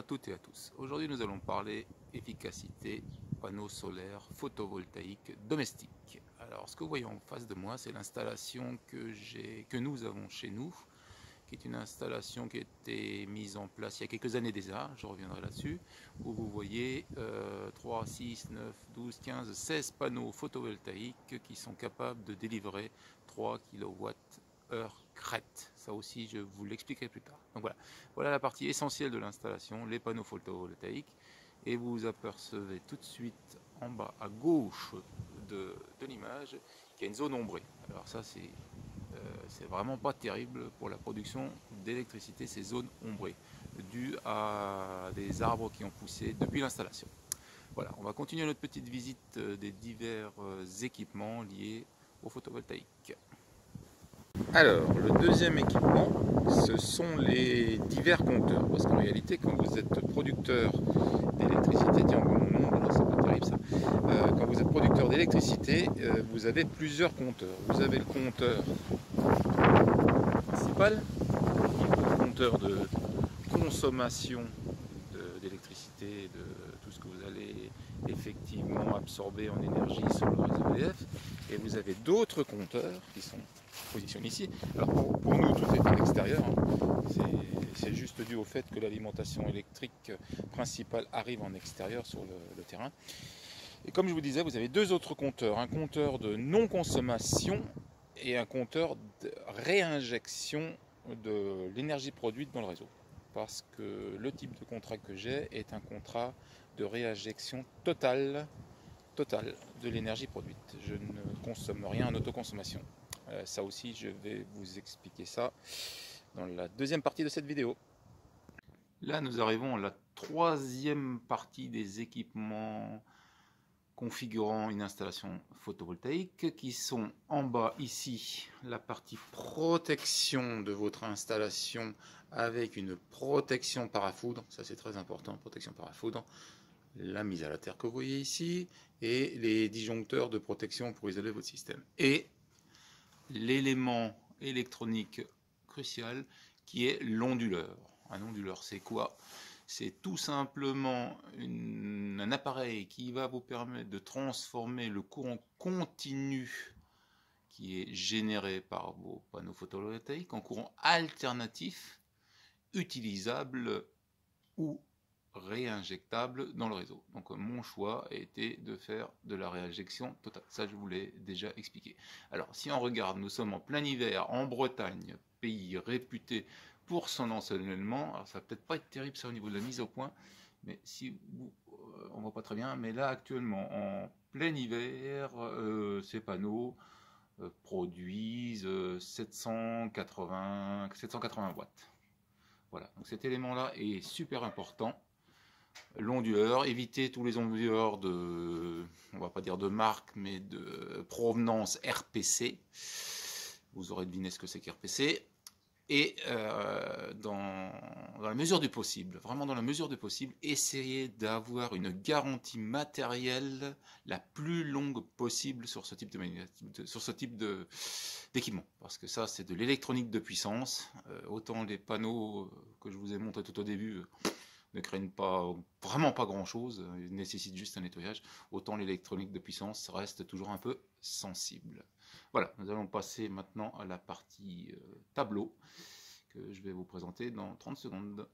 toutes et à tous. Aujourd'hui, nous allons parler efficacité panneaux solaires photovoltaïques domestiques. Alors, ce que vous voyez en face de moi, c'est l'installation que nous avons chez nous, qui est une installation qui a été mise en place il y a quelques années déjà, je reviendrai là-dessus, où vous voyez 3, 6, 9, 12, 15, 16 panneaux photovoltaïques qui sont capables de délivrer 3 kWh crête. Ça aussi, je vous l'expliquerai plus tard. Donc voilà la partie essentielle de l'installation, les panneaux photovoltaïques. Et vous vous apercevez tout de suite en bas à gauche de l'image qu'il y a une zone ombrée. Alors ça, c'est vraiment pas terrible pour la production d'électricité, ces zones ombrées, dues à des arbres qui ont poussé depuis l'installation. Voilà, on va continuer notre petite visite des divers équipements liés au photovoltaïque. Alors, le deuxième équipement, ce sont les divers compteurs. Parce qu'en réalité, quand vous êtes producteur d'électricité, tiens, mon nom, voilà, c'est pas terrible ça. Quand vous êtes producteur d'électricité, vous avez plusieurs compteurs. Vous avez le compteur principal, le compteur de consommation d'électricité, de tout ce que vous allez effectivement absorber en énergie sur le réseau EDF, et vous avez d'autres compteurs qui sont positionnés ici. Alors pour nous, tout est à l'extérieur, hein. C'est juste dû au fait que l'alimentation électrique principale arrive en extérieur sur le terrain. Et comme je vous disais, vous avez deux autres compteurs, un compteur de non-consommation et un compteur de réinjection de l'énergie produite dans le réseau. Parce que le type de contrat que j'ai est un contrat de réinjection totale de l'énergie produite. Je ne consomme rien en autoconsommation. Ça aussi, je vais vous expliquer ça dans la deuxième partie de cette vidéo. Là, nous arrivons à la troisième partie des équipements configurant une installation photovoltaïque, qui sont en bas ici la partie protection de votre installation avec une protection parafoudre, ça c'est très important, protection parafoudre, la mise à la terre que vous voyez ici, et les disjoncteurs de protection pour isoler votre système. Et l'élément électronique crucial qui est l'onduleur. Un onduleur, c'est quoi? C'est tout simplement un appareil qui va vous permettre de transformer le courant continu qui est généré par vos panneaux photovoltaïques en courant alternatif, utilisable ou réinjectable dans le réseau. Donc mon choix a été de faire de la réinjection totale. Ça, je vous l'ai déjà expliqué. Alors si on regarde, nous sommes en plein hiver en Bretagne, pays réputé pour son ensoleillement. Alors ça va peut-être pas être terrible ça au niveau de la mise au point, mais si vous, on voit pas très bien, mais là actuellement en plein hiver, ces panneaux produisent 780 watts. Voilà, donc cet élément-là est super important. L'onduleur, évitez tous les onduleurs de, on va pas dire de marque, mais de provenance RPC. Vous aurez deviné ce que c'est qu'RPC. Et dans la mesure du possible, vraiment dans la mesure du possible, essayez d'avoir une garantie matérielle la plus longue possible sur ce type d'équipement. Parce que ça, c'est de l'électronique de puissance. Autant les panneaux que je vous ai montrés tout au début ne craignent pas, vraiment pas grand chose, ils nécessitent juste un nettoyage, autant l'électronique de puissance reste toujours un peu sensible. Voilà, nous allons passer maintenant à la partie tableau, que je vais vous présenter dans 30 secondes.